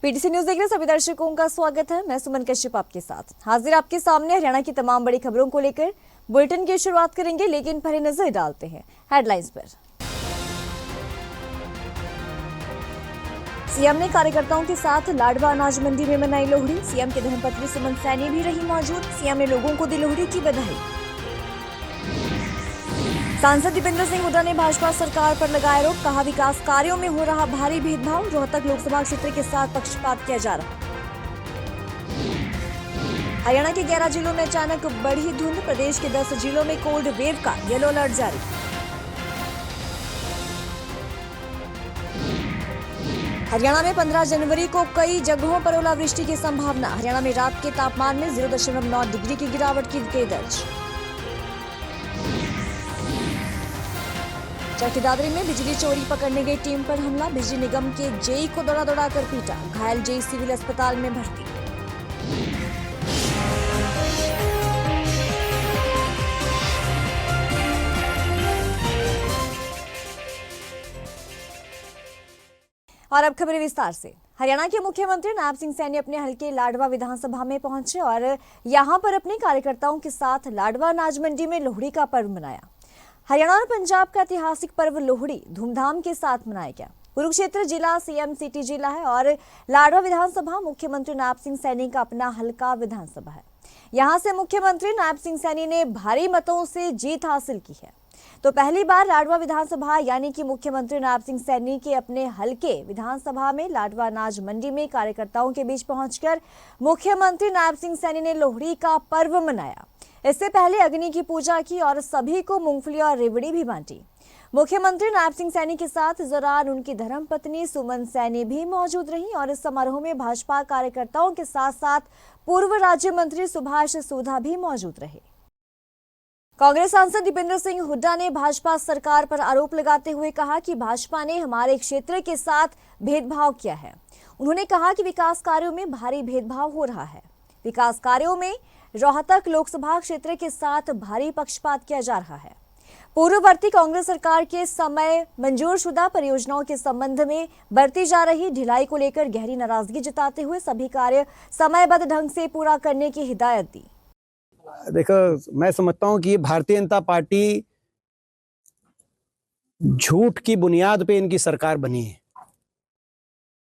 PTC news देख रहे सभी दर्शकों का स्वागत है। मैं सुमन कश्यप आपके साथ हाजिर आपके सामने हरियाणा की तमाम बड़ी खबरों को लेकर बुलेटिन की शुरुआत करेंगे, लेकिन पहले नजर डालते हैं हेडलाइंस पर। सीएम ने कार्यकर्ताओं के साथ लाडवा अनाज मंडी में मनाई लोहड़ी। सीएम की धर्मपत्नी सुमन सैनी भी रही मौजूद। सीएम ने लोगों को दी लोहड़ी की बधाई। सांसद दीपेंद्र सिंह हुड्डा ने भाजपा सरकार पर लगाया आरोप। कहा विकास कार्यों में हो रहा भारी भेदभाव। रोहतक लोकसभा क्षेत्र के साथ पक्षपात किया जा रहा। हरियाणा के 11 जिलों में अचानक बढ़ी धुंध। प्रदेश के 10 जिलों में कोल्ड वेव का येलो अलर्ट जारी। हरियाणा में 15 जनवरी को कई जगहों पर ओलावृष्टि की संभावना। हरियाणा में रात के तापमान में 0.9 डिग्री की गिरावट की दर्ज। चरखी दादरी में बिजली चोरी पकड़ने गई टीम पर हमला। बिजली निगम के जेई को दौड़ा कर पीटा। घायल जेई सिविल अस्पताल में भर्ती। और अब खबरें विस्तार से। हरियाणा के मुख्यमंत्री नायब सिंह सैनी अपने हलके लाडवा विधानसभा में पहुंचे और यहां पर अपने कार्यकर्ताओं के साथ लाडवा अनाज मंडी में लोहड़ी का पर्व मनाया। हरियाणा और पंजाब का ऐतिहासिक पर्व लोहड़ी धूमधाम के साथ मनाया गया। कुरुक्षेत्र जिला सीएम सिटी जिला है और लाडवा विधानसभा मुख्यमंत्री नायब सिंह सैनी का अपना हलका विधानसभा है। यहां से मुख्यमंत्री नायब सिंह सैनी ने भारी मतों से जीत हासिल की है। तो पहली बार लाडवा विधानसभा यानी कि मुख्यमंत्री नायब सिंह सैनी के अपने हलके विधानसभा में लाडवा अनाज मंडी में कार्यकर्ताओं के बीच पहुंचकर मुख्यमंत्री नायब सिंह सैनी ने लोहड़ी का पर्व मनाया। इससे पहले अग्नि की पूजा की और सभी को मूंगफली और रेवड़ी भी बांटी। मुख्यमंत्री नायब सिंह सैनी के साथ इस दौरान उनकी धर्मपत्नी सुमन सैनी भी मौजूद रहीं और इस समारोह में भाजपा कार्यकर्ताओं के साथ साथ पूर्व राज्य मंत्री सुभाष सुधा भी मौजूद रहे। कांग्रेस सांसद दीपेंद्र सिंह हुड्डा ने भाजपा सरकार पर आरोप लगाते हुए कहा कि भाजपा ने हमारे क्षेत्र के साथ भेदभाव किया है। उन्होंने कहा कि विकास कार्यों में भारी भेदभाव हो रहा है। विकास कार्यों में रोहतक लोकसभा क्षेत्र के साथ भारी पक्षपात किया जा रहा है। पूर्ववर्ती कांग्रेस सरकार के समय मंजूरशुदा परियोजनाओं के संबंध में बरती जा रही ढिलाई को लेकर गहरी नाराजगी जताते हुए सभी कार्य समयबद्ध ढंग से पूरा करने की हिदायत दी। देखो, मैं समझता हूं कि ये भारतीय जनता पार्टी झूठ की बुनियाद पे इनकी सरकार बनी है,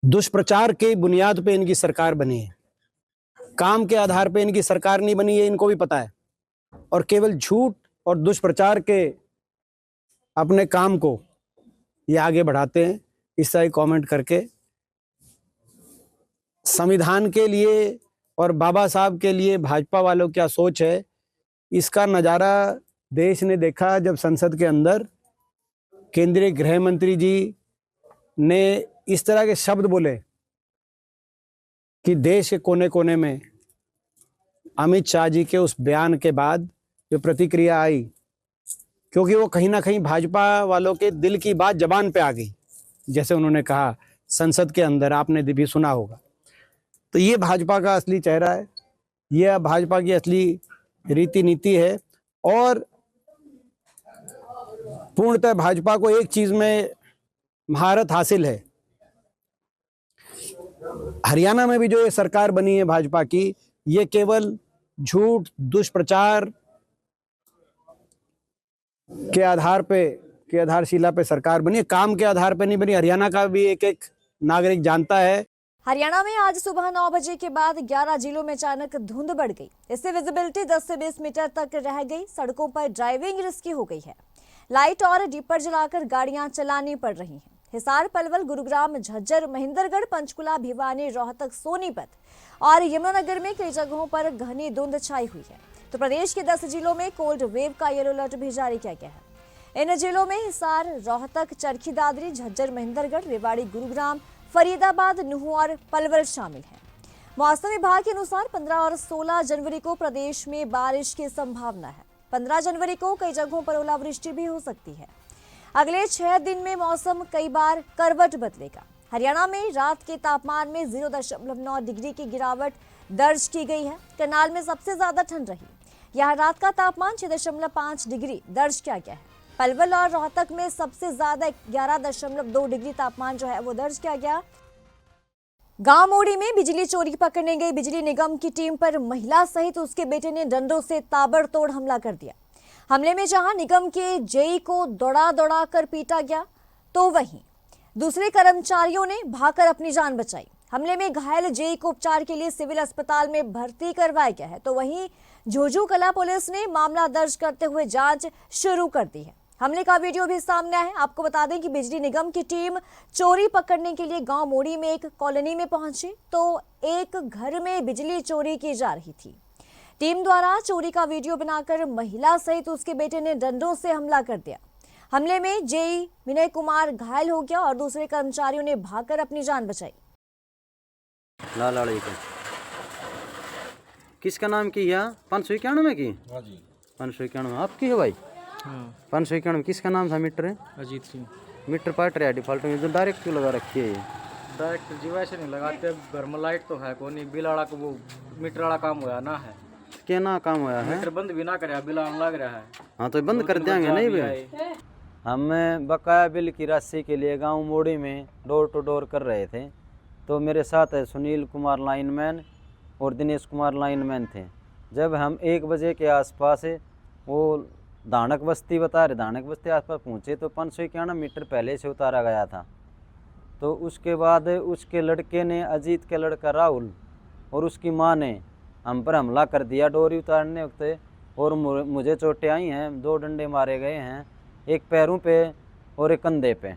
दुष्प्रचार के बुनियाद पे इनकी सरकार बनी है। काम के आधार पे इनकी सरकार नहीं बनी है, इनको भी पता है। और केवल झूठ और दुष्प्रचार के अपने काम को ये आगे बढ़ाते हैं। इस तरह कमेंट करके संविधान के लिए और बाबा साहब के लिए भाजपा वालों क्या सोच है, इसका नज़ारा देश ने देखा जब संसद के अंदर केंद्रीय गृह मंत्री जी ने इस तरह के शब्द बोले कि देश के कोने कोने में अमित शाह जी के उस बयान के बाद जो प्रतिक्रिया आई, क्योंकि वो कहीं ना कहीं भाजपा वालों के दिल की बात जबान पे आ गई। जैसे उन्होंने कहा संसद के अंदर, आपने भी सुना होगा। तो ये भाजपा का असली चेहरा है, ये भाजपा की असली रीति नीति है। और पूर्णतः भाजपा को एक चीज में महारत हासिल है। हरियाणा में भी जो ये सरकार बनी है भाजपा की, ये केवल झूठ दुष्प्रचार के आधारशिला पे सरकार बनी है, काम के आधार पे नहीं बनी। हरियाणा का भी एक एक नागरिक जानता है। हरियाणा में आज सुबह 9 बजे के बाद 11 जिलों में अचानक धुंध बढ़ गई। इससे विजिबिलिटी 10 से 20 मीटर तक रह गई। सड़कों पर ड्राइविंग रिस्की हो गई है। लाइट और डीपर जलाकर गाड़ियां चलानी पड़ रही हैं। हिसार, पलवल, गुरुग्राम, झज्जर, महेंद्रगढ़, पंचकुला, भिवानी, रोहतक, सोनीपत और यमुनानगर में कई जगहों पर घनी धुंध छाई हुई है। तो प्रदेश के 10 जिलों में कोल्ड वेव का येलो अलर्ट भी जारी किया गया है। इन जिलों में हिसार, रोहतक, चरखी दादरी, झज्जर, महेंद्रगढ़, रेवाड़ी, गुरुग्राम, फरीदाबाद, नुहू और पलवल शामिल हैं। मौसम विभाग के अनुसार 15 और 16 जनवरी को प्रदेश में बारिश की संभावना है। 15 जनवरी को कई जगहों पर ओलावृष्टि भी हो सकती है। अगले 6 दिन में मौसम कई बार करवट बदलेगा। हरियाणा में रात के तापमान में 0.9 डिग्री की गिरावट दर्ज की गई है। करनाल में सबसे ज्यादा ठंड रही। यहाँ रात का तापमान 6.5 डिग्री दर्ज किया गया है। पलवल और रोहतक में सबसे ज्यादा 11.2 डिग्री तापमान जो है वो दर्ज किया गया। गांव मोड़ी में बिजली चोरी पकड़ने गई बिजली निगम की टीम पर महिला सहित उसके बेटे ने डंडों से ताबड़तोड़ हमला कर दिया। हमले में जहां निगम के जेई को दौड़ा कर पीटा गया, तो वहीं दूसरे कर्मचारियों ने भागकर अपनी जान बचाई। हमले में घायल जेई को उपचार के लिए सिविल अस्पताल में भर्ती करवाया गया है, तो वहीं झुझू कला पुलिस ने मामला दर्ज करते हुए जांच शुरू कर दी है। हमले का वीडियो भी सामने आया है। आपको बता दें कि बिजली निगम की टीम चोरी पकड़ने के लिए गांव मोड़ी में एक कॉलोनी में पहुंची, तो एक घर में बिजली चोरी की जा रही थी। टीम द्वारा चोरी का वीडियो बनाकर महिला सहित उसके बेटे ने डंडों से हमला कर दिया। हमले में जेई विनय कुमार घायल हो गया और दूसरे कर्मचारियों ने भागकर अपनी जान बचाई। लाल किसका नाम की है? 591 में की? हाँ जी। 591 आपकी है भाई? हाँ। 591 किसका नाम था? मीटर है? अजीत सिंह। मीटर पाट रहा है डिफॉल्ट में, जो डायरेक्ट क्यों लगा रखी है ये? डायरेक्ट जी वैसे नहीं लगाते, घर में लाइट तो है को नहीं, बिल वाला को वो मीटर वाला काम होया ना है। क्या ना काम होया है? मीटर बंद भी ना करे, बिल आने लग रहा है। हाँ तो बंद कर देंगे नहीं भाई। हम बकाया बिल की राशि के लिए गांव मोड़ी में डोर टू डोर कर रहे थे, तो मेरे साथ है सुनील कुमार लाइनमैन और दिनेश कुमार लाइनमैन थे। जब हम 1 बजे के आसपास वो धानक बस्ती बता रहे, धानक बस्ती आसपास पहुँचे तो 591 मीटर पहले से उतारा गया था। तो उसके बाद उसके लड़के ने, अजीत के लड़का राहुल और उसकी माँ ने हम पर हमला कर दिया डोरी उतारने वक्त, और मुझे चोटें आई हैं। 2 डंडे मारे गए हैं, एक पैरों पे और एक कंधे पे।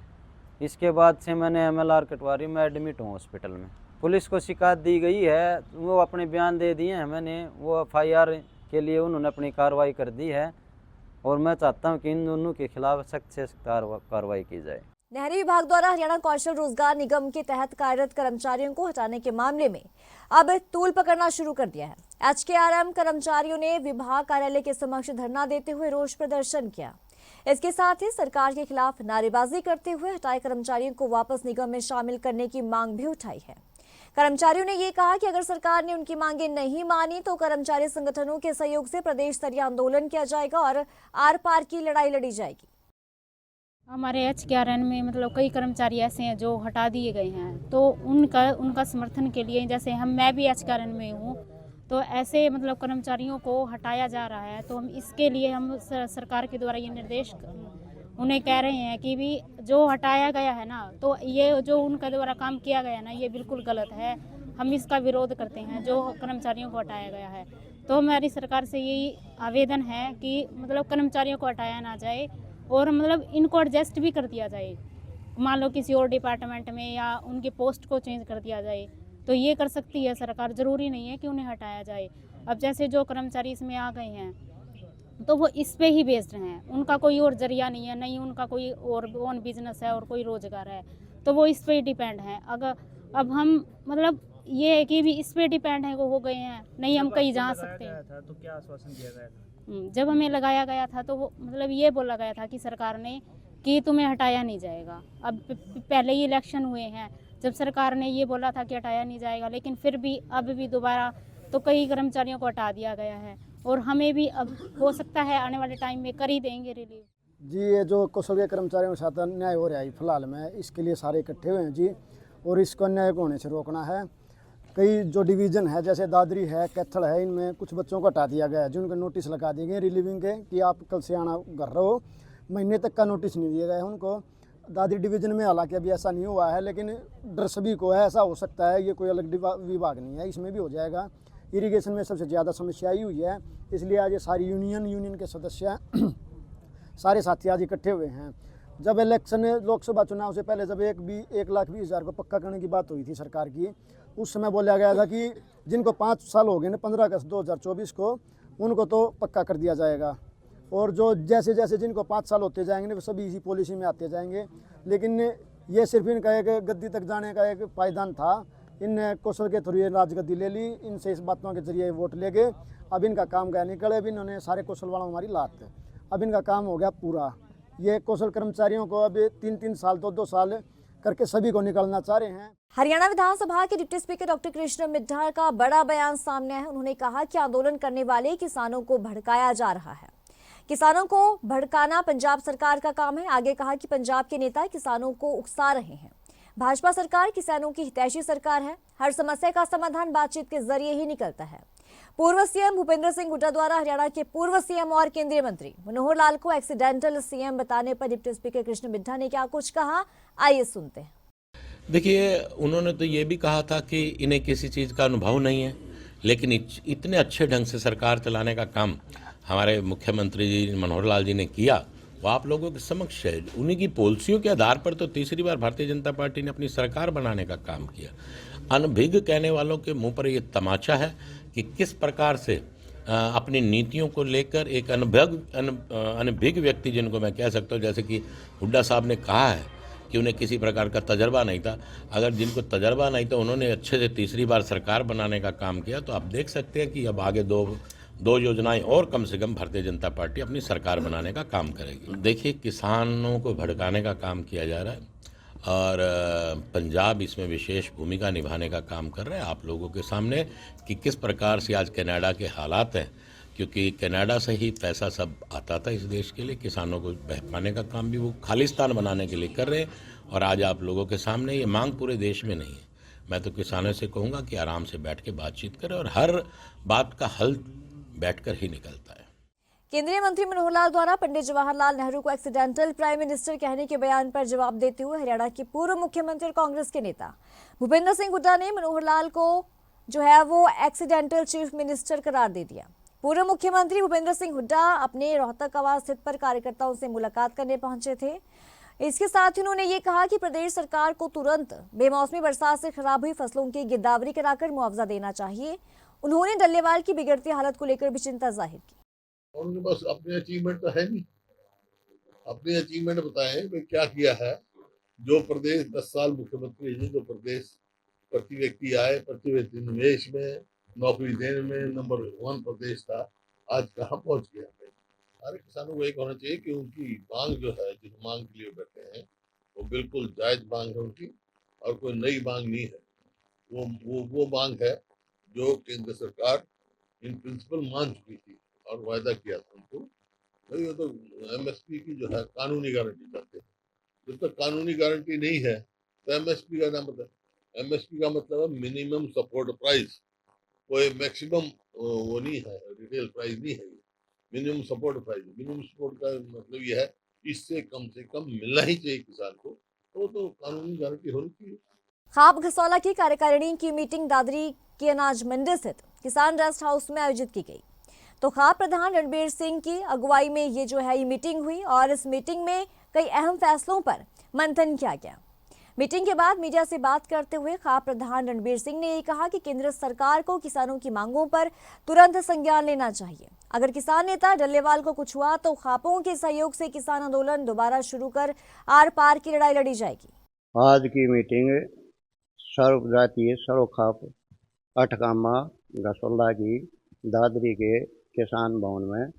इसके बाद से मैंने MLR कटवारी, मैं एडमिट हूँ हॉस्पिटल में। पुलिस को शिकायत दी गई है, वो अपने बयान दे दिए हैं मैंने, वो FIR के लिए उन्होंने अपनी कार्रवाई कर दी है, और मैं चाहता हूँ कि इन दोनों के खिलाफ सख्त से सख्त कार्रवाई की जाए। नहरी विभाग द्वारा हरियाणा कौशल रोजगार निगम के तहत कार्यरत कर्मचारियों को हटाने के मामले में अब तूल पकड़ना शुरू कर दिया है। HKRM कर्मचारियों ने विभाग कार्यालय के समक्ष धरना देते हुए रोष प्रदर्शन किया। इसके साथ ही सरकार के खिलाफ नारेबाजी करते हुए हटाए कर्मचारियों को वापस निगम में शामिल करने की मांग भी उठाई है। कर्मचारियों ने ये कहा कि अगर सरकार ने उनकी मांगे नहीं मानी तो कर्मचारी संगठनों के सहयोग से प्रदेश स्तरीय आंदोलन किया जाएगा और आर पार की लड़ाई लड़ी जाएगी। हमारे HKRN में मतलब कई कर्मचारी ऐसे हैं जो हटा दिए गए हैं, तो उनका समर्थन के लिए, जैसे मैं भी HKRN में हूँ, तो ऐसे मतलब कर्मचारियों को हटाया जा रहा है। तो हम इसके लिए हम सरकार के द्वारा ये निर्देश उन्हें कह रहे हैं कि भी जो हटाया गया है ना, तो ये जो उनका द्वारा काम किया गया ना, ये बिल्कुल गलत है। हम इसका विरोध करते हैं जो कर्मचारियों को हटाया गया है। तो हमारी सरकार से यही आवेदन है कि मतलब कर्मचारियों को हटाया ना जाए और मतलब इनको एडजस्ट भी कर दिया जाए। मान लो किसी और डिपार्टमेंट में या उनके पोस्ट को चेंज कर दिया जाए, तो ये कर सकती है सरकार। ज़रूरी नहीं है कि उन्हें हटाया जाए। अब जैसे जो कर्मचारी इसमें आ गए हैं तो वो इस पे ही बेस्ड हैं, उनका कोई और जरिया नहीं है, नहीं उनका कोई और ओन बिजनेस है और कोई रोजगार है, तो वो इस पे ही डिपेंड है। अगर अब हम मतलब ये है कि भी इस पे डिपेंड है, वो हो गए हैं, नहीं हम कहीं जा सकते हैं। तो क्या आश्वासन दिया गया था? जब हमें लगाया गया था तो वो मतलब ये बोला गया था कि सरकार ने कि तुम्हें हटाया नहीं जाएगा। अब पहले ही इलेक्शन हुए हैं, जब सरकार ने ये बोला था कि हटाया नहीं जाएगा, लेकिन फिर भी अब भी दोबारा तो कई कर्मचारियों को हटा दिया गया है, और हमें भी अब हो सकता है आने वाले टाइम में कर ही देंगे रिलीव। जी, ये जो कौशल के कर्मचारियों के साथ अन्याय हो रहा है फिलहाल में, इसके लिए सारे इकट्ठे हुए हैं जी, और इसको अन्याय को होने से रोकना है। कई जो डिवीज़न है जैसे दादरी है, कैथल है, इनमें कुछ बच्चों को हटा दिया गया है, जिनको नोटिस लगा दिए गए रिलीविंग के कि आप कल से आना घर रहो। महीने तक का नोटिस नहीं दिया गया है उनको। दादरी डिवीज़न में हालांकि अभी ऐसा नहीं हुआ है, लेकिन डर सभी को है, ऐसा हो सकता है। ये कोई अलग विभाग नहीं है, इसमें भी हो जाएगा। इरिगेशन में सबसे ज़्यादा समस्या आई हुई है, इसलिए आज ये सारी यूनियन के सदस्य सारे साथी आज इकट्ठे हुए हैं। जब इलेक्शन लोकसभा चुनाव से पहले जब 1,20,000 को पक्का करने की बात हुई थी सरकार की, उस समय बोला गया था कि जिनको 5 साल हो गए ना 15 अगस्त 2024 को, उनको तो पक्का कर दिया जाएगा, और जो जैसे जैसे जिनको 5 साल होते जाएंगे वो सभी इसी पॉलिसी में आते जाएंगे। लेकिन ये सिर्फ इनका एक गद्दी तक जाने का एक पायदान था। इन कौशल के थ्रू ये राजगद्दी ले ली, इनसे इस बातों के जरिए वोट ले गए। अब इनका काम गया निकले, अब इन्होंने सारे कौशल वालों हमारी लात, अब इनका काम हो गया पूरा। ये कौशल कर्मचारियों को अब 3-3 साल 2-2 साल करके सभी को निकालना चाह रहे हैं। हरियाणा विधानसभा के deputy speaker doctor Krishan Middha का बड़ा बयान सामने है। उन्होंने कहा कि आंदोलन करने वाले किसानों को भड़काया जा रहा है। किसानों को भड़काना पंजाब सरकार का काम है। आगे कहा कि पंजाब के नेता किसानों को उकसा रहे हैं। भाजपा सरकार किसानों की हितैषी सरकार है। हर समस्या का समाधान बातचीत के जरिए ही निकलता है। पूर्व सीएम भूपेंद्र सिंह हुड्डा द्वारा हरियाणा के पूर्व सीएम और केंद्रीय मंत्री मनोहर लाल को एक्सीडेंटल सीएम बताने पर डिप्टी स्पीकर कृष्ण मिड्ढा ने क्या कुछ कहा, आइए सुनते हैं। देखिए, उन्होंने तो ये भी कहा था कि इन्हें किसी चीज़ का अनुभव नहीं है, लेकिन इतने अच्छे ढंग से सरकार चलाने का काम हमारे मुख्यमंत्री जी मनोहर लाल जी ने किया, वो आप लोगों के समक्ष है। उन्हीं की पॉलिसियों के आधार पर तो तीसरी बार भारतीय जनता पार्टी ने अपनी सरकार बनाने का काम किया। अनभिज्ञ कहने वालों के मुंह पर ये तमाचा है कि किस प्रकार से अपनी नीतियों को लेकर एक अनभिज्ञ व्यक्ति, जिनको मैं कह सकता हूँ, जैसे कि हुड्डा साहब ने कहा है कि उन्हें किसी प्रकार का तजर्बा नहीं था। अगर जिनको तजर्बा नहीं था उन्होंने अच्छे से तीसरी बार सरकार बनाने का काम किया, तो आप देख सकते हैं कि अब आगे दो योजनाएं और कम से कम भारतीय जनता पार्टी अपनी सरकार बनाने का काम करेगी। देखिए, किसानों को भड़काने का काम किया जा रहा है और पंजाब इसमें विशेष भूमिका निभाने का काम कर रहा है आप लोगों के सामने कि किस प्रकार से आज कनाडा के हालात हैं, क्योंकि कनाडा से ही पैसा सब आता था इस देश के लिए। किसानों को बहकाने का काम भी वो खालिस्तान बनाने के लिए कर रहे हैं और आज आप लोगों के सामने ये मांग पूरे देश में नहीं है। मैं तो किसानों से कहूँगा कि आराम से बैठ के बातचीत करें और हर बात का हल बैठकर ही निकलता है। केंद्रीय मंत्री मनोहर लाल द्वारा पंडित जवाहरलाल नेहरू को एक्सीडेंटल प्राइम मिनिस्टर कहने के बयान पर जवाब देते हुए हरियाणा के पूर्व मुख्यमंत्री और कांग्रेस के नेता भूपेंद्र सिंह हुड्डा ने मनोहर लाल को जो है वो एक्सीडेंटल चीफ मिनिस्टर करार दे दिया। पूर्व मुख्यमंत्री भूपेंद्र सिंह हुड्डा अपने रोहतक आवास स्थित पर कार्यकर्ताओं से मुलाकात करने पहुंचे थे। इसके साथ ही उन्होंने ये कहा कि प्रदेश सरकार को तुरंत बेमौसमी बरसात से खराब हुई फसलों की गिरदावरी कराकर मुआवजा देना चाहिए। उन्होंने डल्लेवाल की बिगड़ती हालत को लेकर भी चिंता जाहिर की। उनके पास अपने अचीवमेंट तो है नहीं, अपने अचीवमेंट बताएं कि क्या किया है। जो प्रदेश 10 साल मुख्यमंत्री जी, जो प्रदेश प्रति व्यक्ति आए, प्रति व्यक्ति निवेश में, नौकरी देने में नंबर 1 प्रदेश था, आज कहाँ पहुंच गया। सारे किसानों को एक होना चाहिए कि उनकी मांग जो है, जिस मांग के लिए बैठे हैं, वो बिल्कुल जायज मांग है उनकी और कोई नई मांग नहीं है। वो मांग है जो केंद्र सरकार इन प्रिंसिपल मान चुकी थी और वायदा किया था उनको। भाई वो तो एमएसपी की जो है कानूनी गारंटी चाहते हैं। जब तक कानूनी गारंटी नहीं है तो एमएसपी का नाम मतलब, एमएसपी का मतलब है मिनिमम सपोर्ट प्राइस। कोई मैक्सिमम वो नहीं है, रिटेल प्राइस नहीं है, minimum support price. Minimum support का मतलब ये है इससे कम से कम मिलना ही चाहिए किसान को, तो कानूनी गारंटी होनी चाहिए। खाप घसौला की कार्यकारिणी की मीटिंग दादरी की अनाज मंडी स्थित किसान रेस्ट हाउस में आयोजित की गई। तो खाप प्रधान रणबीर सिंह की अगुवाई में ये मीटिंग हुई और इस मीटिंग में कई अहम फैसलों पर मंथन किया गया। मीटिंग के बाद मीडिया से बात करते हुए खाप प्रधान रणबीर सिंह ने ये कहा कि केंद्र सरकार को किसानों की मांगों पर तुरंत संज्ञान लेना चाहिए। अगर किसान नेता डल्लेवाल को कुछ हुआ तो खापों के सहयोग से किसान आंदोलन दोबारा शुरू कर आर पार की लड़ाई लड़ी जाएगी। आज की मीटिंग सर्वजातीय सर्व खाप अठकामा घसौला की दादरी के किसान भवन में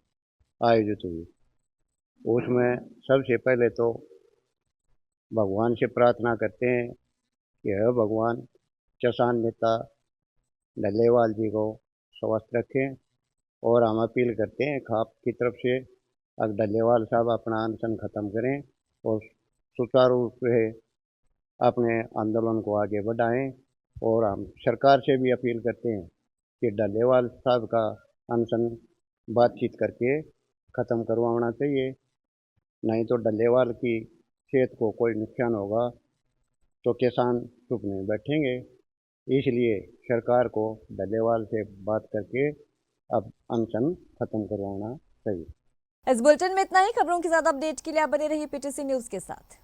आयोजित हुई। उसमें सबसे पहले तो भगवान से प्रार्थना करते हैं कि हे भगवान, किसान नेता डल्लेवाल जी को स्वस्थ रखें और हम अपील करते हैं खाप की तरफ से अब डल्लेवाल साहब अपना अनशन ख़त्म करें और सुचारू रूप से अपने आंदोलन को आगे बढ़ाएं। और हम सरकार से भी अपील करते हैं कि डल्लेवाल साहब का अनशन बातचीत करके ख़त्म करवाना चाहिए, नहीं तो डल्लेवाल की खेत को कोई नुकसान होगा तो किसान चुप नहीं बैठेंगे। इसलिए सरकार को डल्लेवाल से बात करके अब अनशन खत्म करवाना चाहिए। इस बुलेटिन में इतना ही। खबरों की ज्यादा अपडेट के लिए आप बने रहिए पीटीसी न्यूज के साथ।